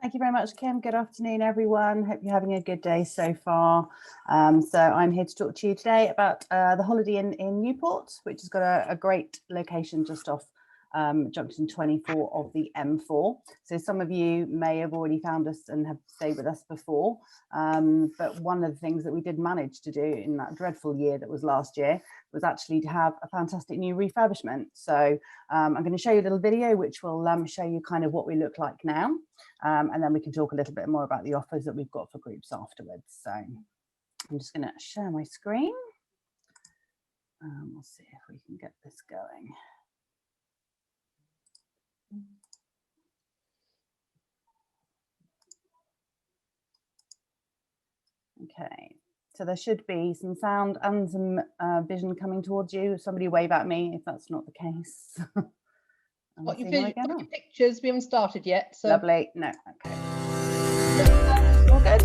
Thank you very much, Kim. Good afternoon, everyone. Hope you're having a good day so far. So I'm here to talk to you today about the holiday in Newport, which has got a great location just off junction 24 of the M4. So some of you may have already found us and have stayed with us before. But one of the things that we did manage to do in that dreadful year that was last year was actually to have a fantastic new refurbishment. So I'm going to show you a little video which will show you kind of what we look like now. And then we can talk a little bit more about the offers that we've got for groups afterwards. So I'm just going to share my screen. We'll see if we can get this going. Okay, so there should be some sound and some vision coming towards you. Somebody wave at me if that's not the case. Got your pictures, we haven't started yet. So. Lovely, no, okay. All good.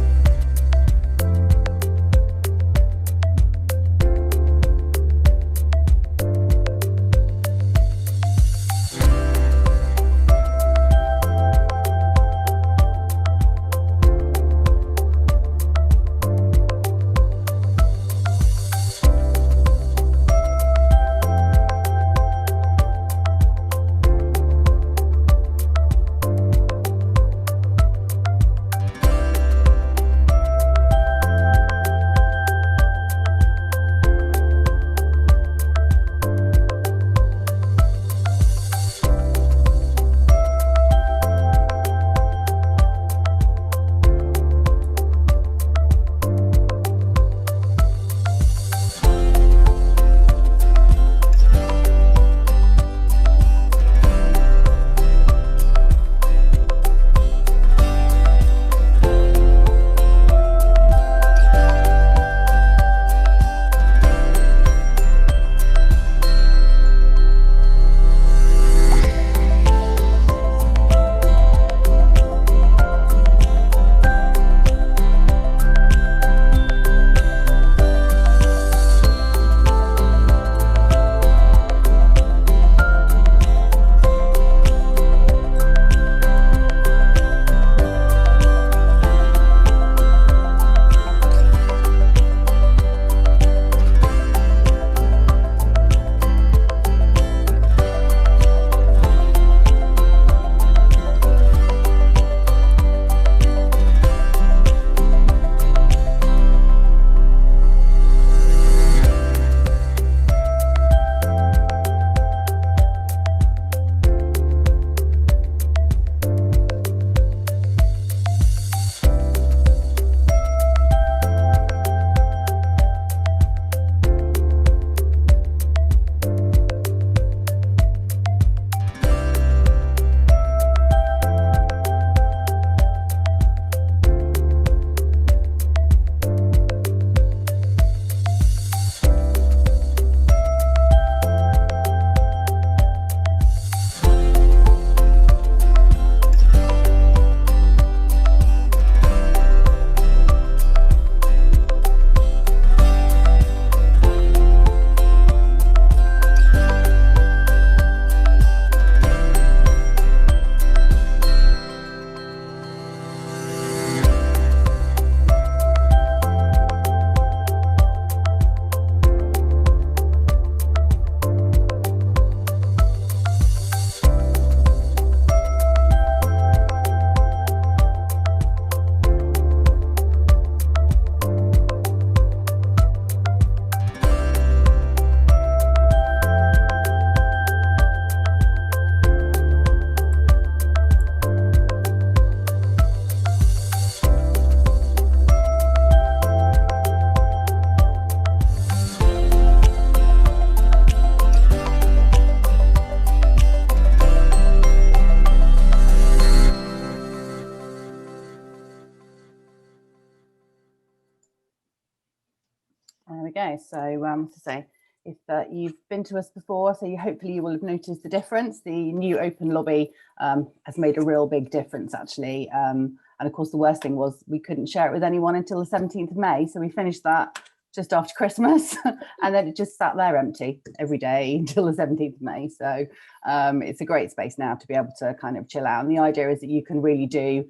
There we go. So to say, if you've been to us before, so hopefully you will have noticed the difference. The new open lobby has made a real big difference, actually. And of course, the worst thing was we couldn't share it with anyone until the 17th of May. So we finished that just after Christmas, and then it just sat there empty every day until the 17th of May. So it's a great space now to be able to kind of chill out. And the idea is that you can really do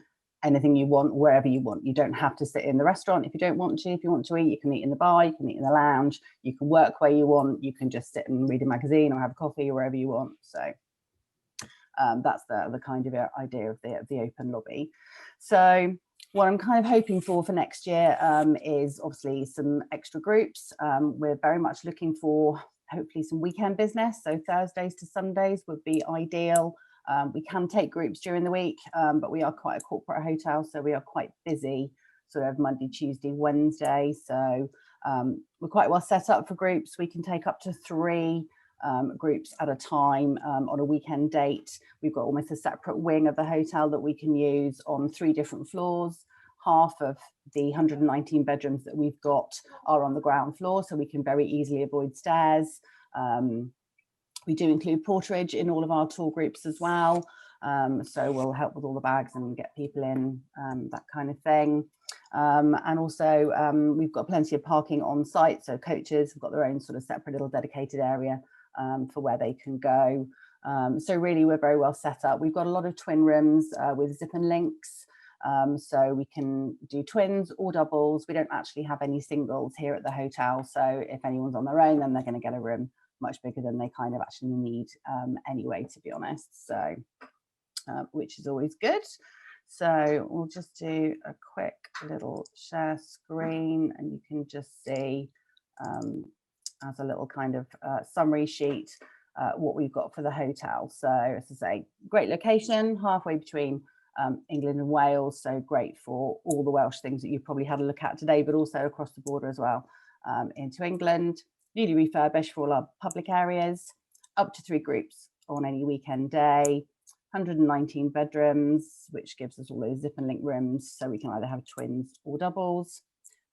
anything you want, wherever you want. You don't have to sit in the restaurant if you don't want to. If you want to eat, you can eat in the bar, you can eat in the lounge, you can work where you want, you can just sit and read a magazine or have a coffee or wherever you want. So that's the kind of idea of the open lobby. So what I'm kind of hoping for next year is obviously some extra groups. We're very much looking for hopefully some weekend business. So Thursdays to Sundays would be ideal. We can take groups during the week, but we are quite a corporate hotel, so we are quite busy sort of Monday, Tuesday, Wednesday. So we're quite well set up for groups. We can take up to 3 groups at a time on a weekend date. We've got almost a separate wing of the hotel that we can use on 3 different floors. Half of the 119 bedrooms that we've got are on the ground floor, so we can very easily avoid stairs. We do include porterage in all of our tour groups as well. So we'll help with all the bags and get people in, that kind of thing. And also we've got plenty of parking on site. So coaches have got their own sort of separate little dedicated area for where they can go. So really we're very well set up. We've got a lot of twin rooms with zip and links. So we can do twins or doubles. We don't actually have any singles here at the hotel. So if anyone's on their own, then they're going to get a room much bigger than they kind of actually need anyway, to be honest. So which is always good. So we'll just do a quick little share screen, and you can just see as a little kind of summary sheet what we've got for the hotel. So as I say, great location, halfway between England and Wales, so great for all the Welsh things that you've probably had a look at today, but also across the border as well into England. Newly refurbished for all our public areas, up to 3 groups on any weekend day, 119 bedrooms, which gives us all those zip and link rooms, so we can either have twins or doubles.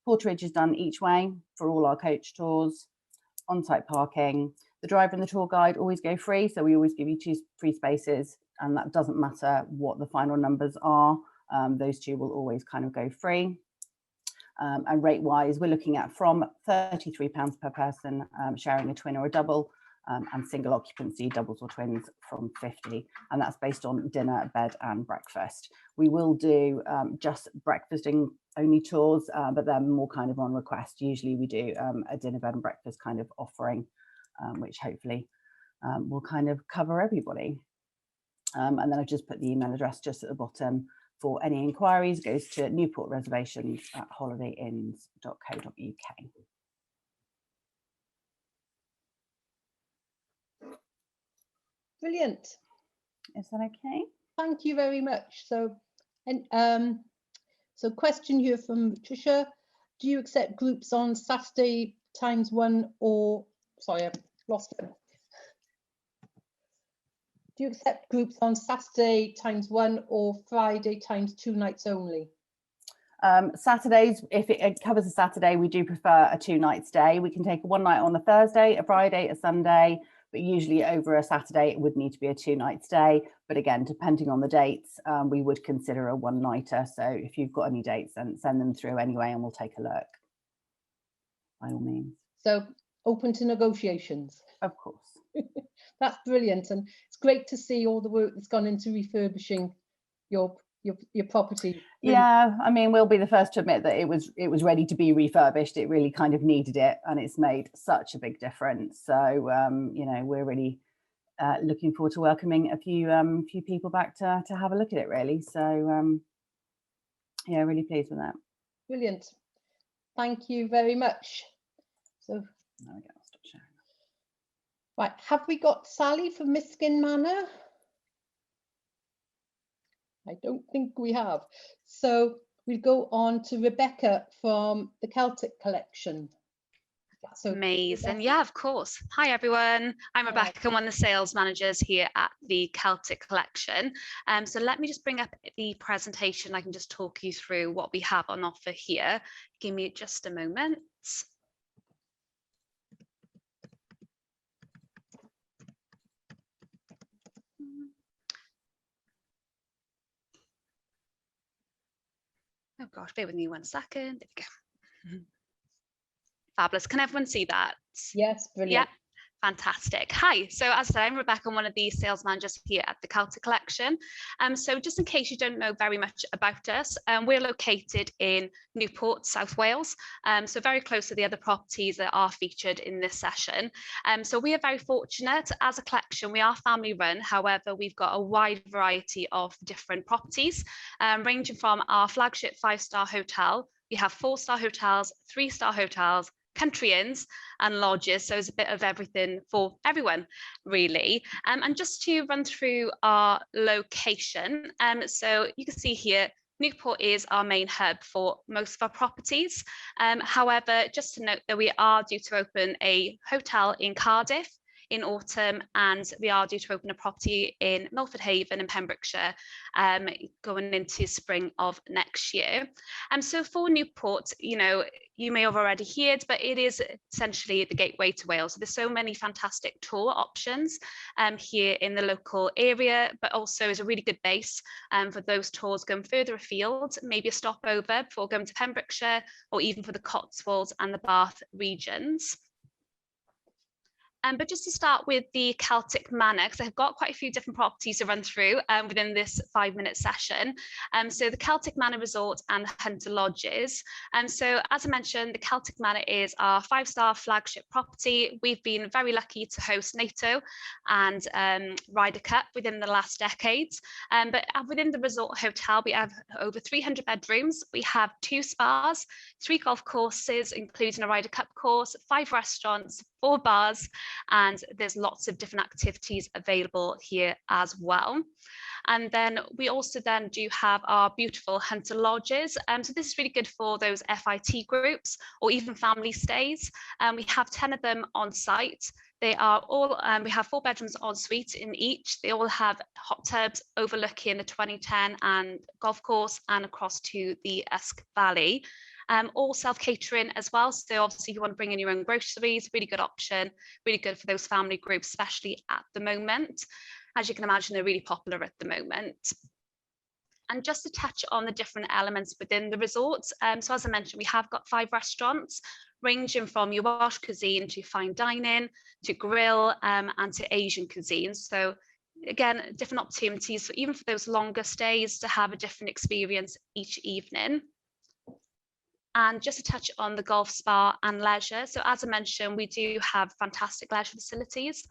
Porterage is done each way for all our coach tours, on-site parking. The driver and the tour guide always go free, so we always give you 2 free spaces, and that doesn't matter what the final numbers are. Those 2 will always kind of go free. And rate wise, we're looking at from £33 per person sharing a twin or a double, and single occupancy doubles or twins from 50, and that's based on dinner, bed and breakfast. We will do just breakfasting only tours, but they're more kind of on request. Usually we do a dinner, bed and breakfast kind of offering, which hopefully will kind of cover everybody. And then I've just put the email address just at the bottom for any inquiries. Goes to Newport reservations at holidayinns.co.uk. Brilliant. Is that okay? Thank you very much. So, and so question here from Tricia: do you accept groups on Saturday ×1 or sorry, I've lost it. Do you accept groups on Saturday ×1 or Friday ×2 nights only? Saturdays, if it covers a Saturday, we do prefer a 2-night stay. We can take a 1 night on a Thursday, a Friday, a Sunday, but usually over a Saturday it would need to be a 2-night stay. But again, depending on the dates, we would consider a 1-nighter. So if you've got any dates, then send them through anyway and we'll take a look, by all means. So open to negotiations. Of course. That's brilliant, and it's great to see all the work that's gone into refurbishing your property. Yeah, I mean, we'll be the first to admit that it was ready to be refurbished. It really kind of needed it, and it's made such a big difference. So you know, we're really looking forward to welcoming a few people back to have a look at it, really. So yeah, really pleased with that. Brilliant. Thank you very much. So there we go. I'll stop sharing. Right, have we got Sally from Miskin Manor? I don't think we have. So we go on to Rebecca from the Celtic Collection. So amazing. Rebecca. Yeah, of course. Hi everyone, I'm Rebecca. I'm one of the sales managers here at the Celtic Collection. So let me just bring up the presentation. I can just talk you through what we have on offer here. Give me just a moment. Oh gosh, bear with me 1 second. There we go. Fabulous. Can everyone see that? Yes, brilliant. Yeah, Fantastic. Hi, so as I said, I'm Rebecca, I'm one of the sales managers here at the Celtic Collection. So just in case you don't know very much about us, we're located in Newport, South Wales, so very close to the other properties that are featured in this session. So we are very fortunate as a collection. We are family run, however, we've got a wide variety of different properties, ranging from our flagship 5-star hotel. We have 4-star hotels, 3-star hotels, country inns and lodges, so it's a bit of everything for everyone really. And just to run through our location, so you can see here Newport is our main hub for most of our properties. However, just to note that we are due to open a hotel in Cardiff in autumn, and we are due to open a property in Milford Haven in Pembrokeshire going into spring of next year. So for Newport, you know, you may have already heard, but it is essentially the gateway to Wales. There's so many fantastic tour options here in the local area, but also is a really good base for those tours going further afield, maybe a stopover before going to Pembrokeshire, or even for the Cotswolds and the Bath regions. But just to start with the Celtic Manor, because I've got quite a few different properties to run through within this 5-minute session. So the Celtic Manor Resort and Hunter Lodges. So as I mentioned, the Celtic Manor is our 5-star flagship property. We've been very lucky to host NATO and Ryder Cup within the last decades. But within the resort hotel, we have over 300 bedrooms. We have 2 spas, 3 golf courses, including a Ryder Cup course, 5 restaurants, 4 bars, and there's lots of different activities available here as well. And then we also then do have our beautiful Hunter Lodges. So this is really good for those FIT groups or even family stays. We have 10 of them on site. They are all, we have 4 bedrooms en suite in each. They all have hot tubs overlooking the 2010 and golf course and across to the Usk Valley. All self-catering as well. So obviously if you want to bring in your own groceries, really good option, really good for those family groups, especially at the moment. As you can imagine, they're really popular at the moment. And just to touch on the different elements within the resort. So as I mentioned, we have got 5 restaurants, ranging from your Welsh cuisine to fine dining, to grill and to Asian cuisine. So again, different opportunities, even for those longer stays, to have a different experience each evening. And just to touch on the golf spa and leisure. So as I mentioned, we do have fantastic leisure facilities.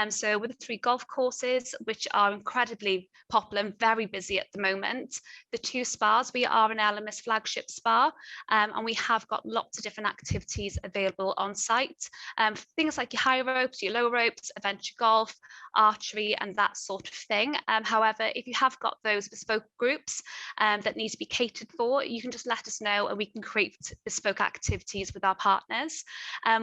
So with the 3 golf courses, which are incredibly popular and very busy at the moment, the 2 spas, we are an LMS flagship spa, and we have got lots of different activities available on site. Things like your high ropes, your low ropes, adventure golf, archery, and that sort of thing. However, if you have got those bespoke groups that need to be catered for, you can just let us know and we can create bespoke activities with our partners.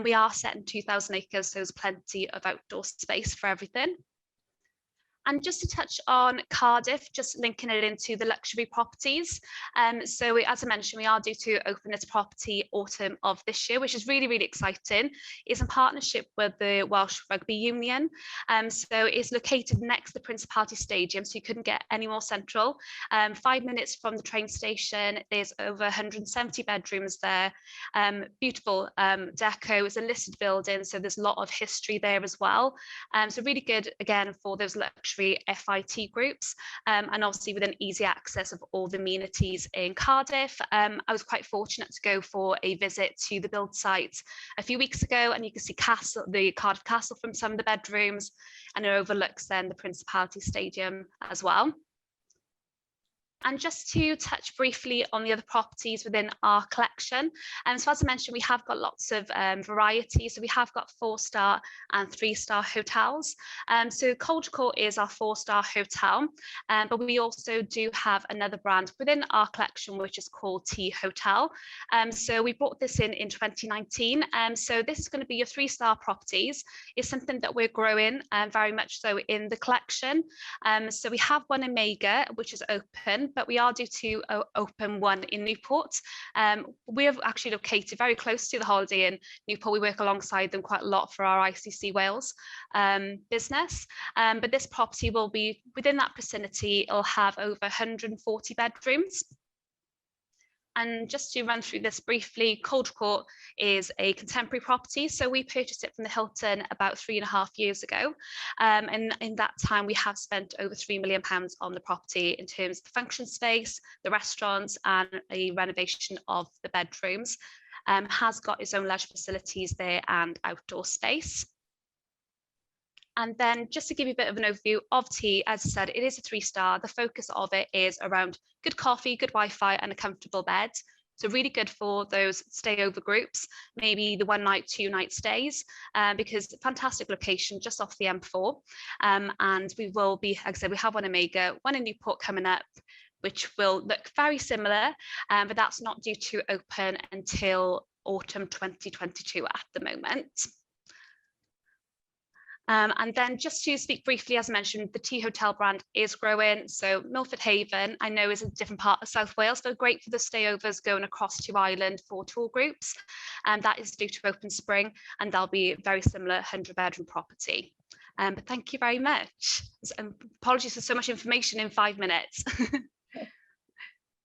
We are set in 2,000 acres, so there's plenty of outdoor space for everything. And just to touch on Cardiff, just linking it into the luxury properties. So as I mentioned, we are due to open this property autumn of this year, which is really, really exciting. It's in partnership with the Welsh Rugby Union. So it's located next to the Principality Stadium, so you couldn't get any more central. 5 minutes from the train station, there's over 170 bedrooms there. Beautiful deco, it's a listed building, so there's a lot of history there as well. So really good, again, for those luxury FIT groups, and obviously with an easy access of all the amenities in Cardiff. I was quite fortunate to go for a visit to the build site a few weeks ago, and you can see the Cardiff Castle from some of the bedrooms, and it overlooks then the Principality Stadium as well. And just to touch briefly on the other properties within our collection. So as I mentioned, we have got lots of variety. So we have got 4-star and 3-star hotels. So Culture Court is our 4-star hotel, but we also do have another brand within our collection, which is called T Hotel. So we brought this in 2019. So this is going to be your 3-star properties. It's something that we're growing very much so in the collection. So we have one in Mae'r, which is open, but we are due to open one in Newport. We're actually located very close to the Holiday Inn Newport. We work alongside them quite a lot for our ICC Wales business. But this property will be within that vicinity. It'll have over 140 bedrooms. And just to run through this briefly, Cold Court is a contemporary property. So we purchased it from the Hilton about 3.5 years ago. And in that time, we have spent over £3 million on the property in terms of the function space, the restaurants, and a renovation of the bedrooms. Has got its own leisure facilities there and outdoor space. And then just to give you a bit of an overview of tea, as I said, it is a 3-star. The focus of it is around good coffee, good Wi-Fi, and a comfortable bed. So really good for those stay over groups, maybe the 1 night, 2 night stays, because fantastic location just off the M4. And we will be, like I said, we have one in Mae'r, one in Newport coming up, which will look very similar, but that's not due to open until autumn 2022 at the moment. And then just to speak briefly, as mentioned, the tea hotel brand is growing. So Milford Haven, I know, is a different part of South Wales, so great for the stayovers going across to Ireland for tour groups. And that is due to open spring, and that'll be a very similar 100-bedroom property. But thank you very much. Apologies for so much information in 5 minutes.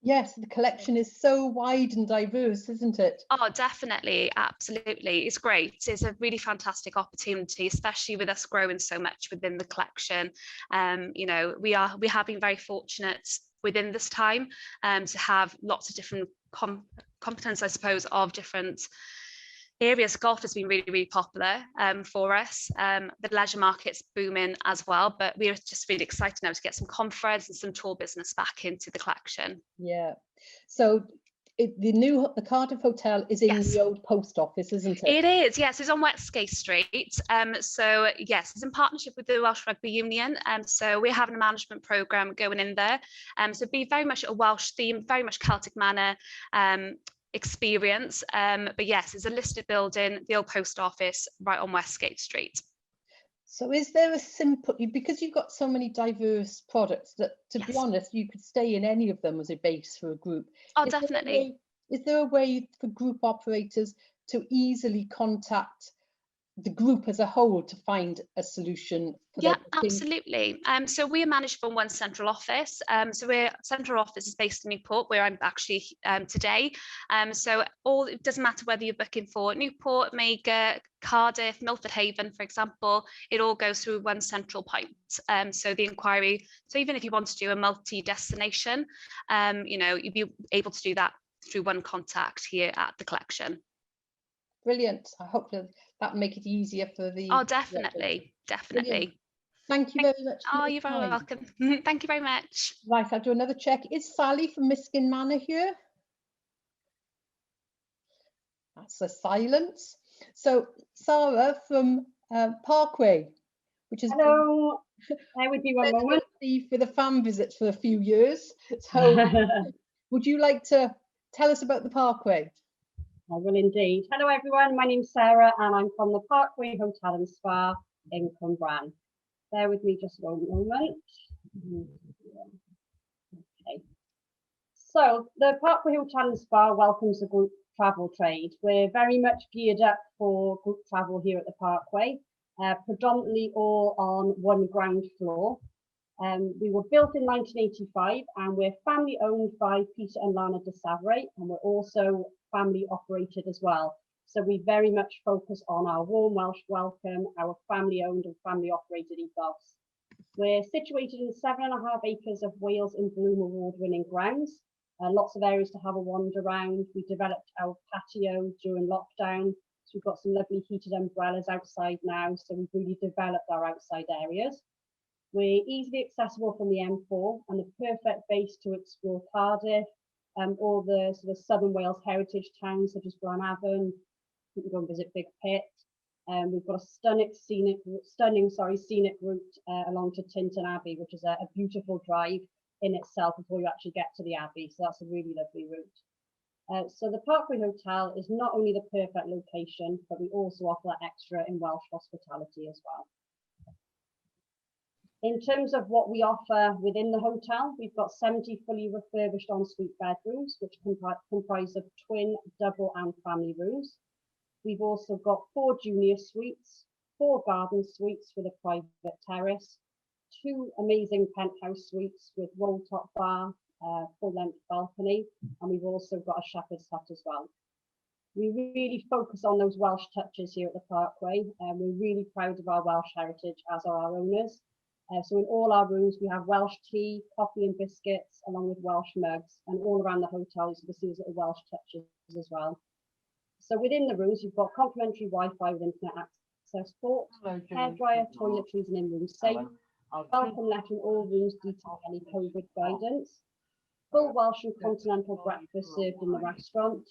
Yes, the collection is so wide and diverse, isn't it? Oh, definitely, absolutely. It's great. It's a really fantastic opportunity, especially with us growing so much within the collection. You know, we have been very fortunate within this time to have lots of different competence, I suppose, of different areas. Golf has been really, really popular for us. The leisure market's booming as well, but we're just really excited now to get some conference and some tour business back into the collection. Yeah. So the Cardiff Hotel is in the old post office, isn't it? It is, yes. It's on Westgate Street. So yes, it's in partnership with the Welsh Rugby Union. So we're having a management programme going in there. So it'd be very much a Welsh theme, very much Celtic Manor experience. But yes, it's a listed building, the old post office, right on Westgate Street. So is there a simple, because you've got so many diverse products that, to be honest, you could stay in any of them as a base for a group? Oh, definitely. Is there a way for group operators to easily contact the group as a whole to find a solution for Yeah, absolutely. So we are managed from one central office. So our central office is based in Newport, where I'm actually today. So it doesn't matter whether you're booking for Newport, Mae'r, Cardiff, Milford Haven, for example, it all goes through one central point. So the inquiry, so even if you want to do a multi-destination, you know, you'd be able to do that through one contact here at the collection. Brilliant. I hope that will make it easier for the... Oh, definitely, definitely. Brilliant. Thank you very much. Oh, you're very welcome. Thank you very much. Right, I'll do another check. Is Sally from Miskin Manor here? That's a silence. So Sarah from Parkway, which is... Hello, I with you one moment. For the fan visits for a few years. So would you like to tell us about the Parkway? I will indeed. Hello everyone, my name's Sarah and I'm from the Parkway Hotel and Spa in Cwmbran. Bear with me just one moment. Okay. So the Parkway Hotel and Spa welcomes the group travel trade. We're very much geared up for group travel here at the Parkway, predominantly all on one ground floor. We were built in 1985 and we're family owned by Peter and Lana de Savray, and we're also family operated as well. So we very much focus on our warm Welsh welcome, our family owned and family operated ethos. We're situated in 7.5 acres of Wales in Bloom award winning grounds. Lots of areas to have a wander around. We developed our patio during lockdown. So we've got some lovely heated umbrellas outside now. So we've really developed our outside areas. We're easily accessible from the M4 and the perfect base to explore Cardiff, all the sort of southern Wales heritage towns such as Glenavon. You can go and visit Big Pit. We've got a stunning scenic route along to Tintern Abbey, which is a beautiful drive in itself before you actually get to the Abbey. So that's a really lovely route. So the Parkway Hotel is not only the perfect location, but we also offer that extra in Welsh hospitality as well. In terms of what we offer within the hotel, we've got 70 fully refurbished ensuite bedrooms, which comprise of twin, double and family rooms. We've also got 4 junior suites, 4 garden suites with a private terrace, 2 amazing penthouse suites with roll top bar, full-length balcony, and we've also got a shepherd's hut as well. We really focus on those Welsh touches here at the Parkway, and we're really proud of our Welsh heritage, as are our owners. So in all our rooms, we have Welsh tea, coffee and biscuits, along with Welsh mugs, and all around the hotel, you can see those little Welsh touches as well. So within the rooms, you've got complimentary Wi-Fi with internet access port, hairdryer, toiletries and in-room safe, welcome letter in all rooms detailing any COVID guidance, full Welsh and continental breakfast served in the restaurant.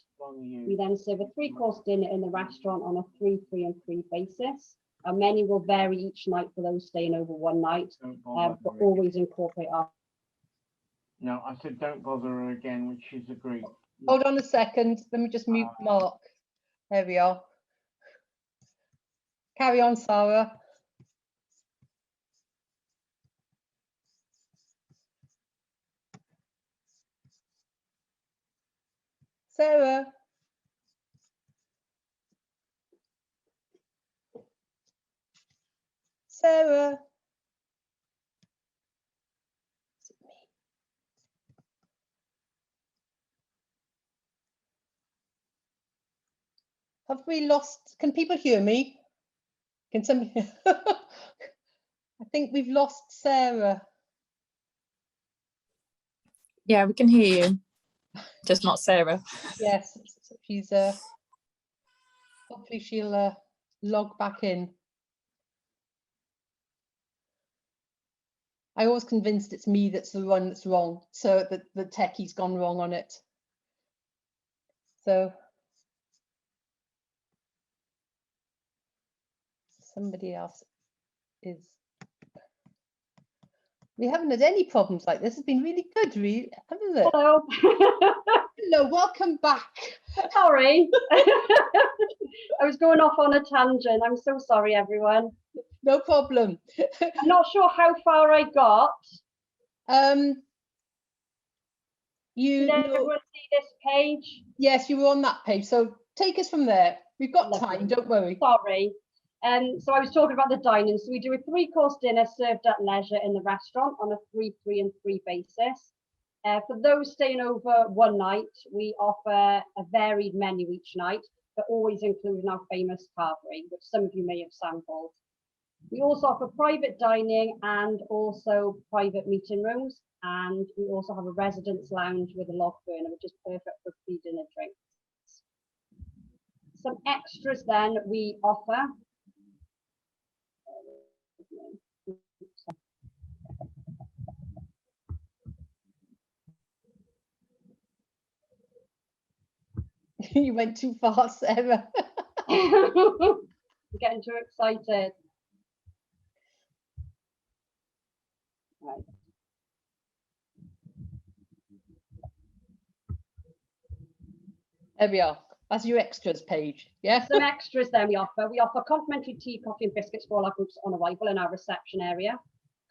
We then serve a 3-course dinner in the restaurant on a 3, 3 and 3 basis. Our menu will vary each night for those staying over one night, but always incorporate our... No, I said don't bother her again, which she's agreed. Hold on a second. Let me just mute Mark. There we are. Carry on, Sarah. Sarah. Sarah. Is it me? Have we lost? Can people hear me? Can somebody? I think we've lost Sarah. Yeah, we can hear you, just not Sarah. Yes, she's hopefully she'll log back in. I always convinced it's me that's the one that's wrong, so that the techie's gone wrong on it. So somebody else is. We haven't had any problems like this. It's been really good, really, haven't it? Hello. Hello, welcome back. Sorry. I was going off on a tangent. I'm so sorry, everyone. No problem. I'm not sure how far I got. You Did everyone see this page? Yes, you were on that page. So take us from there. We've got Lovely. time, don't worry. Sorry. So I was talking about the dining. So we do a 3-course dinner served at leisure in the restaurant on a 3, 3 and 3 basis. For those staying over one night, we offer a varied menu each night, but always including our famous carvery, which some of you may have sampled. We also offer private dining and also private meeting rooms. And we also have a residence lounge with a log burner, which is perfect for feeding and drinks. Some extras then we offer. You went too far, Sarah. I'm getting too excited. Right. There we are. That's your extras page. Yeah. Some extras then we offer. We offer complimentary tea, coffee and biscuits for all our groups on arrival in our reception area.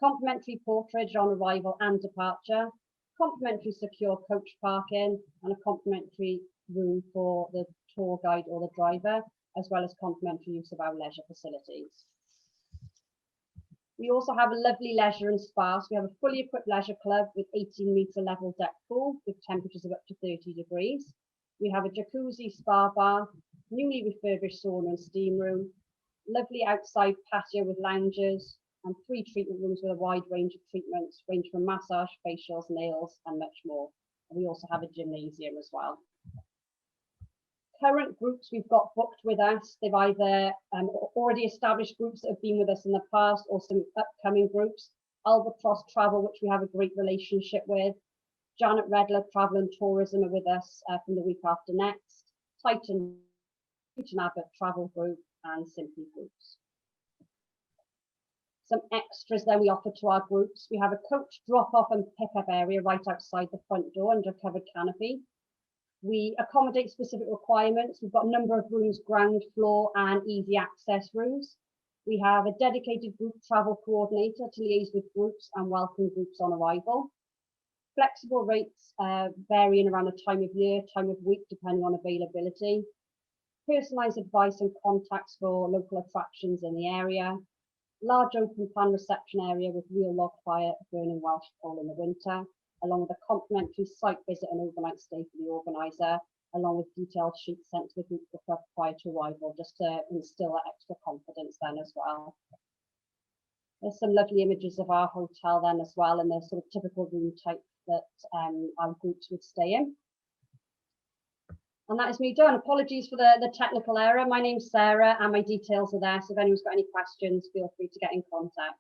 Complimentary porterage on arrival and departure. Complimentary secure coach parking and a complimentary room for the tour guide or the driver, as well as complimentary use of our leisure facilities. We also have a lovely leisure and spa. So we have a fully equipped leisure club with 18-metre level deck pool with temperatures of up to 30 degrees. We have a jacuzzi spa bar, newly refurbished sauna and steam room, lovely outside patio with lounges, and 3 treatment rooms with a wide range of treatments, range from massage, facials, nails, and much more. And we also have a gymnasium as well. Current groups we've got booked with us, they've either already established groups that have been with us in the past or some upcoming groups. Albatross Travel, which we have a great relationship with. Janet Redler Travel and Tourism are with us from the week after next. Titan Abbott Travel Group and Simply Groups. Some extras then we offer to our groups. We have a coach drop-off and pick-up area right outside the front door under a covered canopy. We accommodate specific requirements. We've got a number of rooms, ground floor and easy access rooms. We have a dedicated group travel coordinator to liaise with groups and welcome groups on arrival. Flexible rates varying around the time of year, time of week, depending on availability. Personalised advice and contacts for local attractions in the area. Large open plan reception area with real log fire burning Welsh coal in the winter. along with a complimentary site visit and overnight stay for the organiser, along with detailed sheets sent to the group prior to arrival, just to instill that extra confidence then as well. There's some lovely images of our hotel then as well, and the sort of typical room type that our groups would stay in. And that is me done. Apologies for the technical error. My name's Sarah and my details are there. So if anyone's got any questions, feel free to get in contact.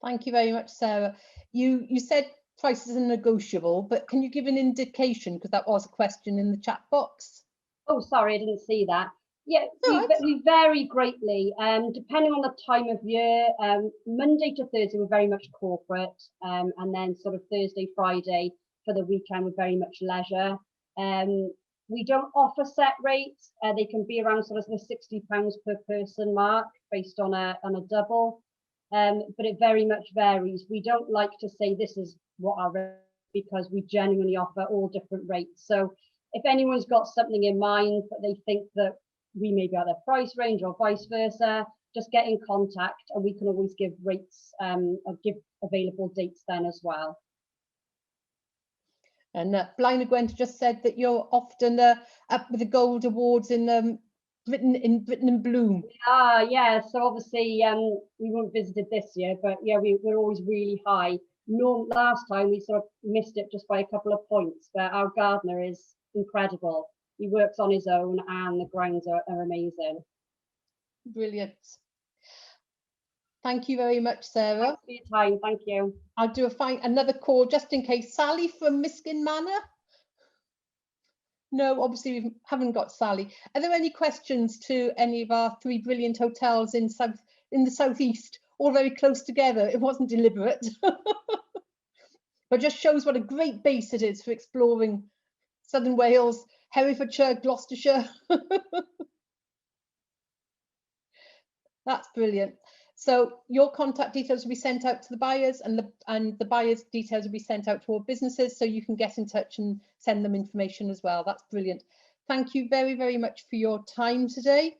Thank you very much, Sarah. You said prices are negotiable, but can you give an indication, because that was a question in the chat box? Oh, sorry, I didn't see that. Yeah, No, we vary greatly, depending on the time of year. Monday to Thursday, we're very much corporate, and then sort of Thursday, Friday for the weekend, we're very much leisure. We don't offer set rates. They can be around sort of the £60 per person mark based on a double, but it very much varies. We don't like to say this is what our rate, because we genuinely offer all different rates. So if anyone's got something in mind that they think that we may be out of their price range or vice versa, just get in contact and we can always give rates, or give available dates then as well. And Blaena Gwent just said that you're often up with the gold awards in Britain in Bloom. Yeah, so obviously we weren't visited this year, but yeah, we're always really high. Last time we sort of missed it just by a couple of points, but our gardener is incredible. He works on his own and the grounds are amazing. Brilliant. Thank you very much, Sarah. Thanks for your time. Thank you. I'll do another call just in case. Sally from Miskin Manor? No, obviously we haven't got Sally. Are there any questions to any of our 3 brilliant hotels in the southeast, all very close together? It wasn't deliberate, but just shows what a great base it is for exploring Southern Wales, Herefordshire, Gloucestershire. That's brilliant. So your contact details will be sent out to the buyers, and the buyers' details will be sent out to all businesses, so you can get in touch and send them information as well. That's brilliant. Thank you very, very much for your time today.